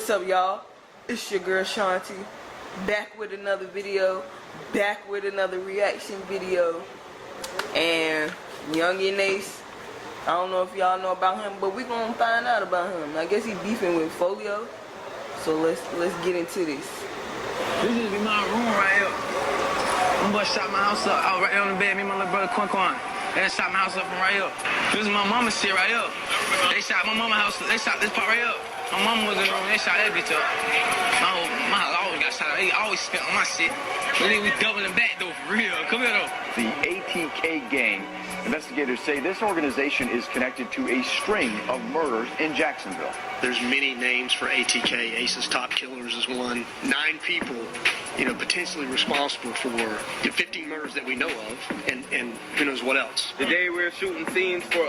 What's up, y'all? It's your girl Shanti, back with another video, back with another reaction video. And Yungeen Ace, I don't know if y'all know about him, but we gonna find out about him. I guess he beefing with Foolio. So let's get into this. This just be my room right here. I'm gonna shot my house up. I was right here on the bed, me and my little brother Quan. They shot my house up from right here. This is my mama's shit right here. They shot my mama's house. They shot this part right here. My mama was in the room. They shot that bitch up. My house always got shot up. They always spent on my shit. But then we doubling back though, for real. Come here though. The ATK gang. Investigators say this organization is connected to a string of murders in Jacksonville. There's many names for ATK. Ace's Top Killers is one. 9 people, potentially responsible for the 15 murders that we know of, and who knows what else. Today we're shooting scenes for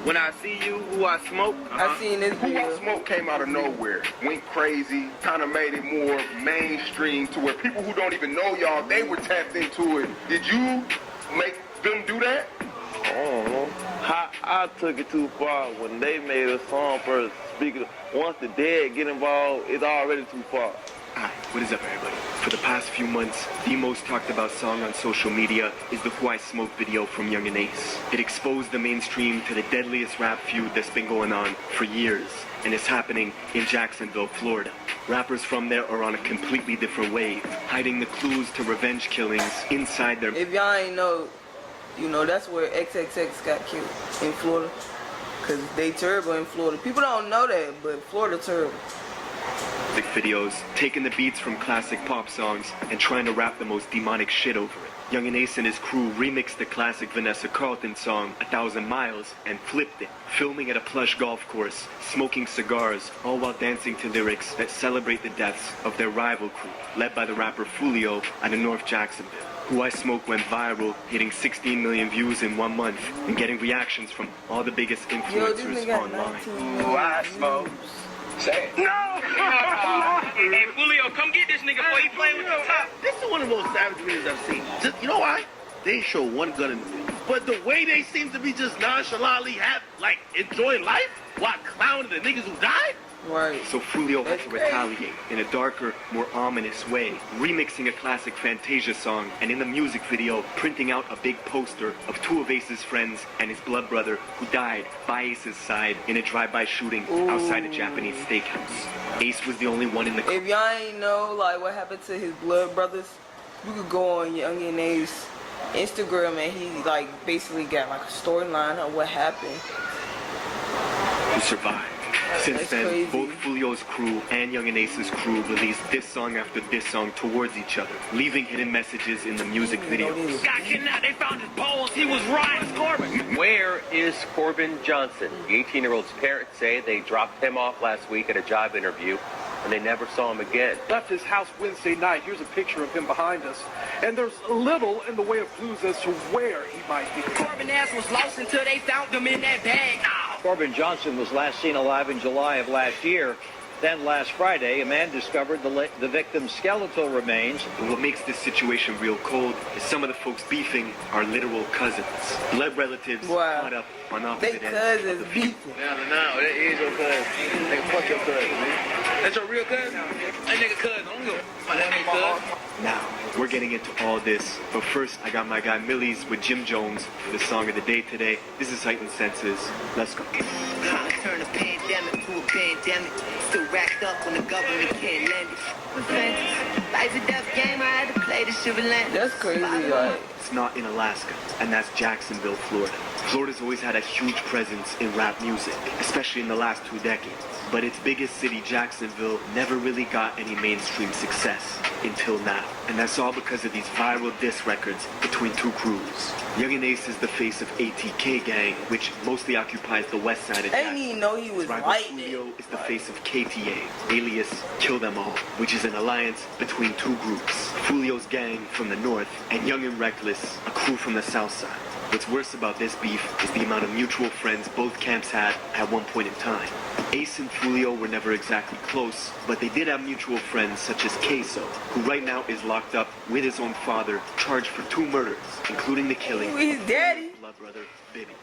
When I See You, Who I Smoke. I seen this Who video. I Smoke came out of nowhere, went crazy, kind of made it more mainstream to where people who don't even know y'all, they were tapped into it. Did you make them do that? I don't know. I took it too far when they made a song for speaking. Once the dead get involved, it's already too far. Hi, what is up everybody? For the past few months, the most talked about song on social media is the Who I Smoke video from Yungeen Ace. It exposed the mainstream to the deadliest rap feud that's been going on for years, and it's happening in Jacksonville, Florida. Rappers from there are on a completely different wave, hiding the clues to revenge killings inside their... If y'all ain't know, that's where XXX got killed, in Florida. Because they terrible in Florida. People don't know that, but Florida terrible. Videos, taking the beats from classic pop songs and trying to rap the most demonic shit over it. Yungeen Ace and his crew remixed the classic Vanessa Carlton song 1,000 Miles and flipped it, filming at a plush golf course, smoking cigars, all while dancing to lyrics that celebrate the deaths of their rival crew, led by the rapper Foolio out of North Jacksonville. Who I Smoke went viral, hitting 16 million views in 1 month and getting reactions from all the biggest influencers online. Who I Smoke. Say it. No! Hey, Foolio, come get this nigga before he playing with your top. This is one of the most savage videos I've seen. Just, you know why? They ain't show one gun in the video. But the way they seem to be just nonchalantly enjoying life while clowning the niggas who died. Right. So Foolio had to retaliate in a darker, more ominous way, remixing a classic Fantasia song, and in the music video, printing out a big poster of 2 of Ace's friends and his blood brother who died by Ace's side in a drive-by shooting outside a Japanese steakhouse. Ace was the only one in the... If y'all ain't know, what happened to his blood brothers, you could go on Yungeen Ace Instagram and he, basically got, a storyline of what happened. Who survived. Since That's then, crazy. both Foolio's crew and Yungeen Ace's crew released this song after this song towards each other, leaving hidden messages in the music videos. Got kidnapped. They found his bones. He was riding Corbin. Where is Corbin Johnson? The 18-year-old's parents say they dropped him off last week at a job interview, and they never saw him again. Left his house Wednesday night. Here's a picture of him behind us. And there's little in the way of clues as to where he might be. Corbin ass was lost until they found him in that bag. Corbin Johnson was last seen alive in July of last year. Then last Friday, a man discovered the victim's skeletal remains. And what makes this situation real cold is some of the folks beefing are literal cousins. Blood relatives caught up on opposite ends of the beef. No, that is your cousin. Nigga, fuck your cousin, man. That's your real cousin? That nigga cousin. Don't go. That nigga cousin. Now, we're getting into all this, but first I got my guy Millie's with Jim Jones for the song of the day today. This is Heightened Senses. Let's go. Trying to turn a pandemic to a pandemic. Still racked up when the government can't lend it. Life or death game, I had to play this shit relentless. That's crazy, It's not in Alaska, and that's Jacksonville, Florida. Florida's always had a huge presence in rap music, especially in the last 2 decades. But its biggest city, Jacksonville, never really got any mainstream success until now. And that's all because of these viral diss records between 2 crews. Yungeen Ace is the face of ATK gang, which mostly occupies the west side of I didn't even know he was lighting it. Foolio is the face of KTA, alias Kill Them All, which is an alliance between 2 groups. Foolio's gang from the north, and Young and Reckless, a crew from the south side. What's worse about this beef is the amount of mutual friends both camps had at one point in time. Ace and Foolio were never exactly close, but they did have mutual friends such as Queso, who right now is locked up with his own father, charged for 2 murders, including the killing of his daddy. blood brother, Bibby.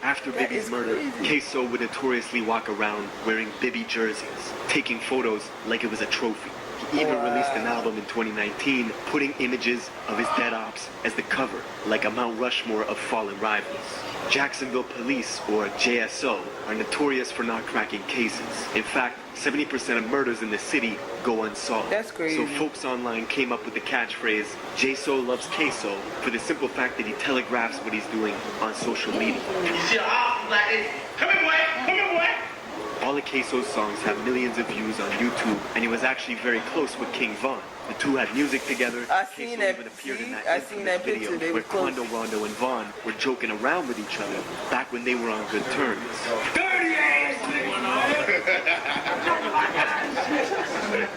After Bibby's murder, Queso would notoriously walk around wearing Bibby jerseys, taking photos like it was a trophy. He even released an album in 2019, putting images of his dead ops as the cover, like a Mount Rushmore of fallen rivals. Jacksonville police, or JSO, are notorious for not cracking cases. In fact, 70% of murders in the city go unsolved. That's crazy. So folks online came up with the catchphrase, JSO loves Queso, for the simple fact that he telegraphs what he's doing on social media. You see an arm like this? Come here, boy. Come here, boy. All of Queso's songs have millions of views on YouTube, and he was actually very close with King Von. The two had music together. I seen that. Even appeared in that I seen that video picture. They where were close. Quando, Rondo, and Von were joking around with each other back when they were on good terms. Dirty ass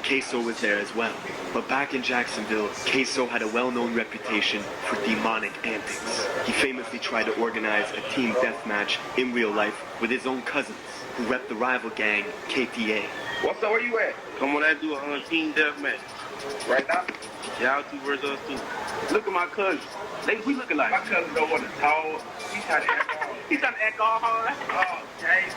Queso was there as well. But back in Jacksonville, Queso had a well-known reputation for demonic antics. He famously tried to organize a team deathmatch in real life with his own cousins, who repped the rival gang, KTA. What's up? Where you at? Come on, I do a team deathmatch. Right now? Y'all two versus us two. Look at my cousin. We look alike. My cousin don't want to talk. He trying to act all. He trying to act all hard. Oh, dang.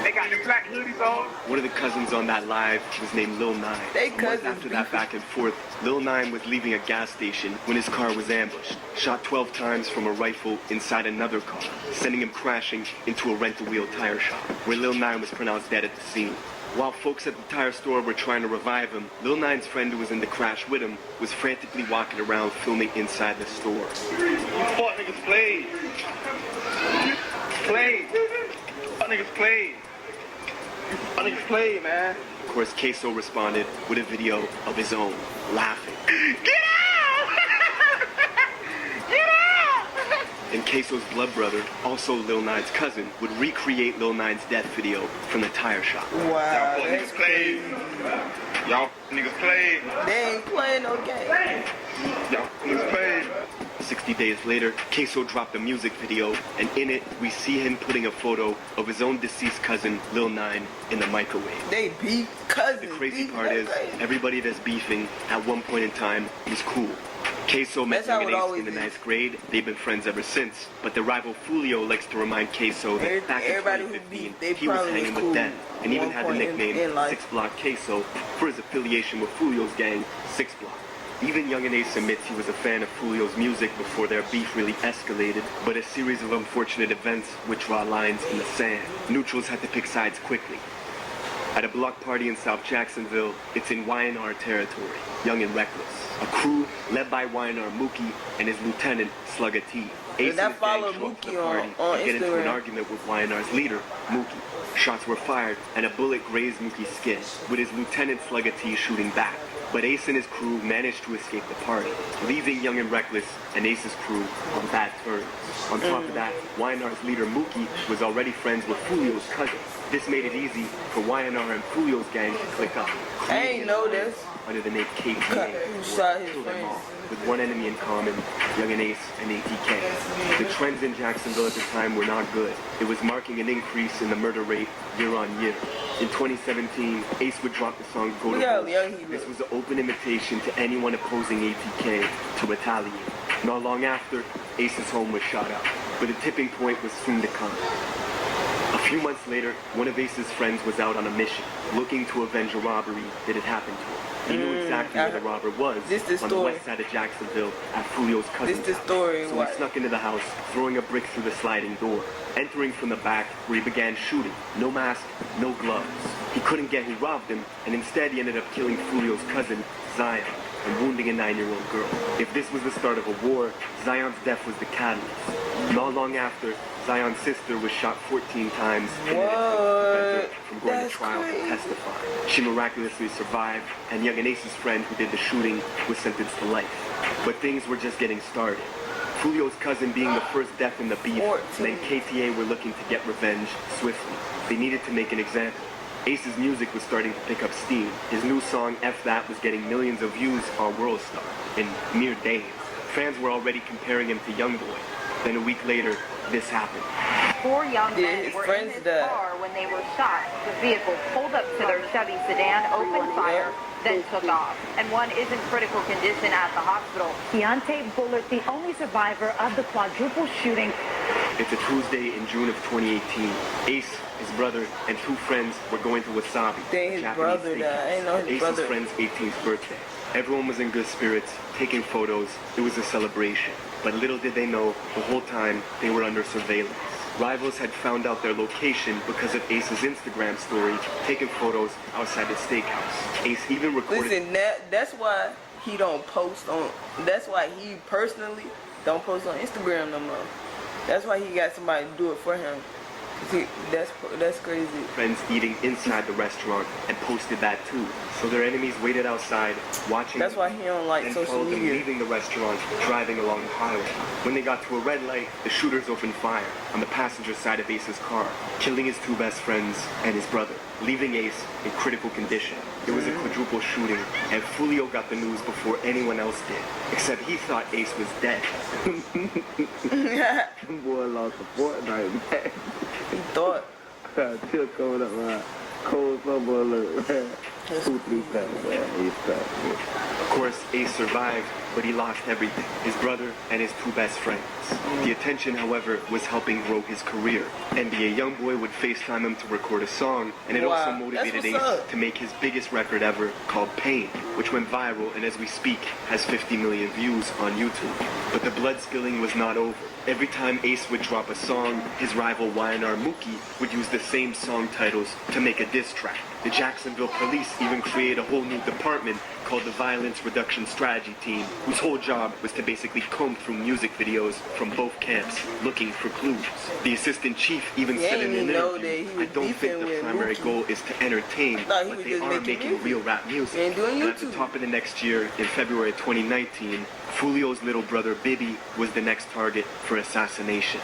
They got the black hoodies on. One of the cousins on that live was named Lil Nine. They cousins. After that back and forth, Lil Nine was leaving a gas station when his car was ambushed, shot 12 times from a rifle inside another car, sending him crashing into a rental-wheel tire shop, where Lil Nine was pronounced dead at the scene. While folks at the tire store were trying to revive him, Lil Nine's friend who was in the crash with him was frantically walking around filming inside the store. You fuck niggas played. Played. Fuck niggas played. Fuck niggas played, man. Of course, Queso responded with a video of his own, laughing. Get out! Get out! And Queso's blood brother, also Lil Nine's cousin, would recreate Lil Nine's death video from the tire shop. Wow, Y'all that's niggas played. Y'all niggas played. They ain't playing no game. Y'all niggas played. 60 days later, Queso dropped a music video, and in it, we see him putting a photo of his own deceased cousin, Lil Nine, in the microwave. They beef cousins. The crazy part is, everybody that's beefing, at one point in time, was cool. Queso met Yungeen in the 9th grade. They've been friends ever since. But the rival Foolio likes to remind Queso that back in 2015, he was hanging with them, and even had the nickname 6 Block Queso for his affiliation with Foolio's gang, 6 Block. Even Young and Ace admits he was a fan of Foolio's music before their beef really escalated, but a series of unfortunate events would draw lines in the sand. Neutrals had to pick sides quickly. At a block party in South Jacksonville, it's in YNR territory, Young and Reckless. A crew led by YNR Mookie and his lieutenant, Slugga T. Ace and his gang show up to the party and get into an argument with YNR's leader, Mookie. Shots were fired, and a bullet grazed Mookie's skin, with his lieutenant Slugga T shooting back. But Ace and his crew managed to escape the party, leaving Young and Reckless and Ace's crew on bad terms. On top of that, YNR's leader Mookie was already friends with Foolio's cousin. This made it easy for YNR and Foolio's gang to click up. I ain't know this. Under the name KTA, Who shot his kill them all, friends? with one enemy in common, Young and Ace and ATK. The trends in Jacksonville at the time were not good. It was marking an increase in the murder rate year on year. In 2017, Ace would drop the song Go to War. This was an open invitation to anyone opposing ATK to retaliate. Not long after, Ace's home was shot up, but the tipping point was soon to come. A few months later, one of Ace's friends was out on a mission, looking to avenge a robbery that had happened to him. He knew exactly where the robber was, on the west side of Jacksonville, at Foolio's cousin's house. So he snuck into the house, throwing a brick through the sliding door, entering from the back, where he began shooting. No mask, no gloves. He couldn't get who robbed him, and instead he ended up killing Foolio's cousin, Zion, and wounding a 9-year-old girl. If this was the start of a war, Zion's death was the catalyst. Not long after, Zion's sister was shot 14 times and from going to trial to testify. She miraculously survived, and Young and Ace's friend who did the shooting was sentenced to life. But things were just getting started. Foolio's cousin being the first death in the beef meant KTA were looking to get revenge swiftly. They needed to make an example. Ace's music was starting to pick up steam. His new song, F That, was getting millions of views on WorldStar in mere days. Fans were already comparing him to Youngboy. Then a week later, this happened. 4 young men were in his car when they were shot. The vehicle pulled up to their Chevy sedan, opened fire, then took off. And one is in critical condition at the hospital. Keontae Bullard, the only survivor of the quadruple shooting. It's a Tuesday in June of 2018. Ace, his brother, and two friends were going to Wasabi. Dang, his brother died. I didn't know his Ace's brother. friend's 18th birthday. Everyone was in good spirits, taking photos. It was a celebration. But little did they know, the whole time, they were under surveillance. Rivals had found out their location because of Ace's Instagram story, taking photos outside the steakhouse. Ace even recorded... Listen, that's why he don't post on... That's why he personally don't post on Instagram no more. That's why he got somebody to do it for him. See, that's crazy. Friends eating inside the restaurant and posted that too. So their enemies waited outside, watching. That's why he don't like social followed them media. leaving the restaurant, driving along the highway. When they got to a red light, the shooters opened fire on the passenger side of Ace's car, killing his two best friends and his brother, leaving Ace in critical condition. It was a quadruple shooting, and Foolio got the news before anyone else did. Except he thought Ace was dead. Boy lost a fortnight, man. He thought. Still coming up, man. Cold summer alert, man. 2-3 times, man. Of course, Ace survived, but he lost everything. His brother and his two best friends. The attention, however, was helping grow his career. NBA YoungBoy would FaceTime him to record a song, and it also motivated Ace to make his biggest record ever, called Pain, which went viral and as we speak has 50 million views on YouTube. But the blood spilling was not over. Every time Ace would drop a song, his rival Y&R Mookie would use the same song titles to make a diss track. The Jacksonville police even created a whole new department called the Violence Reduction Strategy Team, whose whole job was to basically comb through music videos from both camps, looking for clues. The assistant chief even said in an interview, I don't think the primary goal is to entertain, but they are making real rap music. And at the top of the next year, in February 2019, Foolio's little brother Bibby was the next target for assassination.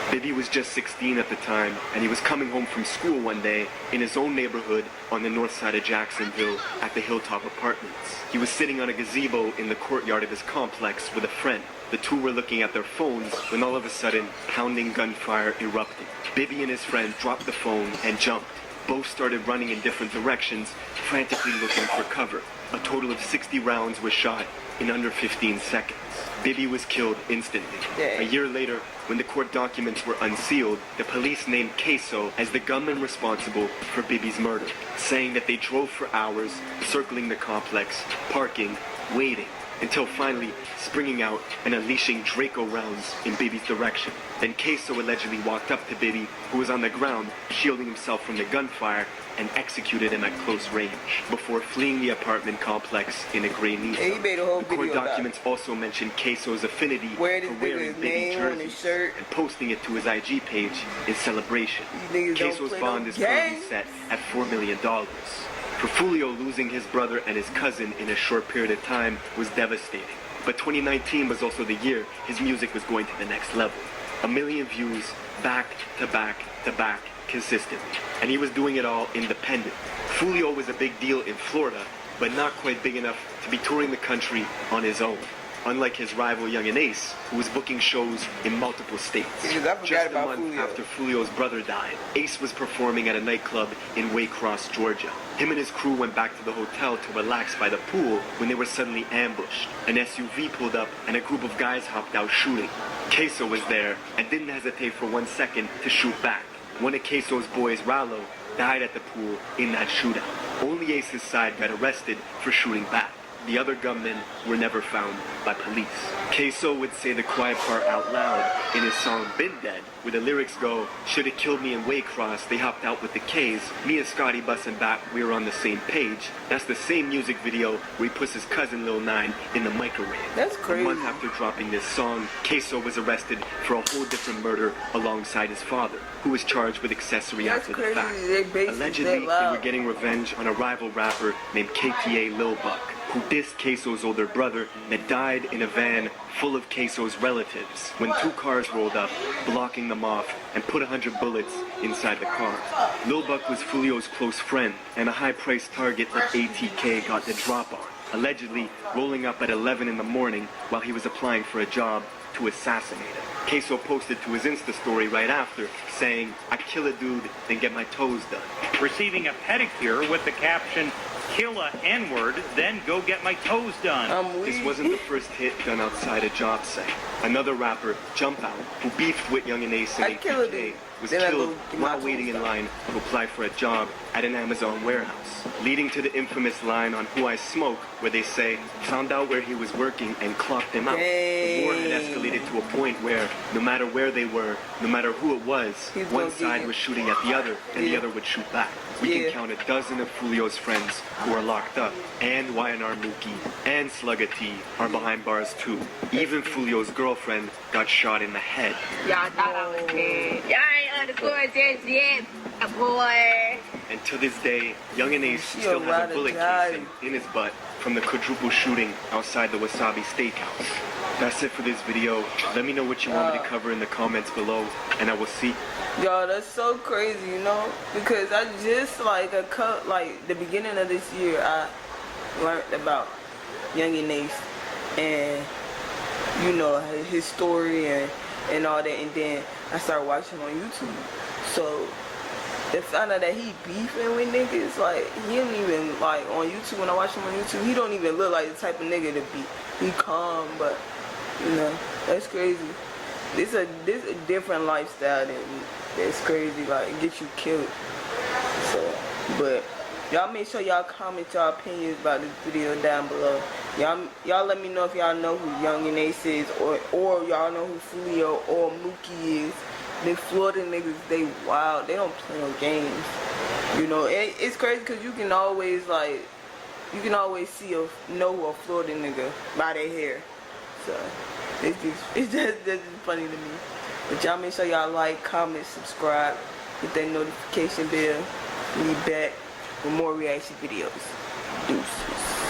Bibby was just 16 at the time, and he was coming home from school one day in his own neighborhood on the north side of Jacksonville at the Hilltop Apartments. He was sitting on a gazebo in the courtyard of his complex with a friend. The two were looking at their phones when all of a sudden, pounding gunfire erupted. Bibby and his friend dropped the phone and jumped. Both started running in different directions, frantically looking for cover. A total of 60 rounds were shot in under 15 seconds. Bibby was killed instantly. A year later, when the court documents were unsealed, the police named Queso as the gunman responsible for Bibby's murder, saying that they drove for hours, circling the complex, parking, waiting, until finally springing out and unleashing Draco rounds in Bibby's direction. Then Queso allegedly walked up to Bibby, who was on the ground, shielding himself from the gunfire, and executed him at close range, before fleeing the apartment complex in a gray Nissan. The court documents also mentioned Queso's affinity for wearing Bibby jerseys and posting it to his IG page in celebration. Queso's bond is currently set at $4 million. For Foolio, losing his brother and his cousin in a short period of time was devastating. But 2019 was also the year his music was going to the next level. 1 million views, back to back to back, consistently. And he was doing it all independent. Foolio was a big deal in Florida, but not quite big enough to be touring the country on his own. Unlike his rival Yungeen Ace, who was booking shows in multiple states. Just a month after Foolio's brother died, Ace was performing at a nightclub in Waycross, Georgia. Him and his crew went back to the hotel to relax by the pool when they were suddenly ambushed. An SUV pulled up and a group of guys hopped out shooting. Queso was there and didn't hesitate for 1 second to shoot back. One of Queso's boys, Rallo, died at the pool in that shootout. Only Ace's side got arrested for shooting back. The other gunmen were never found by police. Queso would say the quiet part out loud in his song Been Dead, where the lyrics go, shoulda killed me in Waycross, they hopped out with the K's, me and Scotty bussin' back, we were on the same page. That's the same music video where he puts his cousin Lil 9 in the microwave. That's crazy. A month after dropping this song, Queso was arrested for a whole different murder alongside his father, who was charged with accessory after the fact. Allegedly, they were getting revenge on a rival rapper named KTA Lil Buck, who dissed Queso's older brother that died in a van full of Queso's relatives when two cars rolled up, blocking them off, and put 100 bullets inside the car. Lil Buck was Foolio's close friend and a high-priced target that ATK got the drop on, allegedly rolling up at 11 in the morning while he was applying for a job to assassinate him. Queso posted to his Insta story right after, saying, I kill a dude, then get my toes done. Receiving a pedicure with the caption, kill a N-word, then go get my toes done. This wasn't the first hit done outside a job site. Another rapper, Jump Out, who beefed with Yungeen and ATK, was killed while waiting in line to apply for a job at an Amazon warehouse, leading to the infamous line on Who I Smoke, where they say, found out where he was working and clocked him out. The war had escalated to a point where, no matter where they were, no matter who it was, one side was shooting at the other, and the other would shoot back. We can count a dozen of Foolio's friends who are locked up, and YNR Mookie and Slugger T are behind bars too. Even Foolio's girlfriend got shot in the head. Y'all thought I was dead. Y'all ain't underscored just yet, boy. And to this day, Yungeen Ace still has a bullet casing in his butt from the quadruple shooting outside the Wasabi Steakhouse. That's it for this video. Let me know what you want me to cover in the comments below, and I will see. Y'all, that's so crazy, you know, because I just like the beginning of this year, I learned about Yungeen Ace and you know his story and all that, and then I started watching him on YouTube. So they found out that he beefing with niggas. Like he don't even like on YouTube. When I watch him on YouTube, he don't even look like the type of nigga to be. He calm, but you know that's crazy. This a different lifestyle that's crazy. Like it gets you killed. So, but y'all make sure y'all comment your opinions about this video down below. Y'all let me know if y'all know who Yungeen Ace is, or y'all know who Foolio or Mookie is. They Florida niggas, they wild. They don't play no games. You know, it's crazy because you can always see know a Florida nigga by their hair. So it's just funny to me. But y'all make sure y'all like, comment, subscribe, hit that notification bell. We back with more reaction videos. Deuces.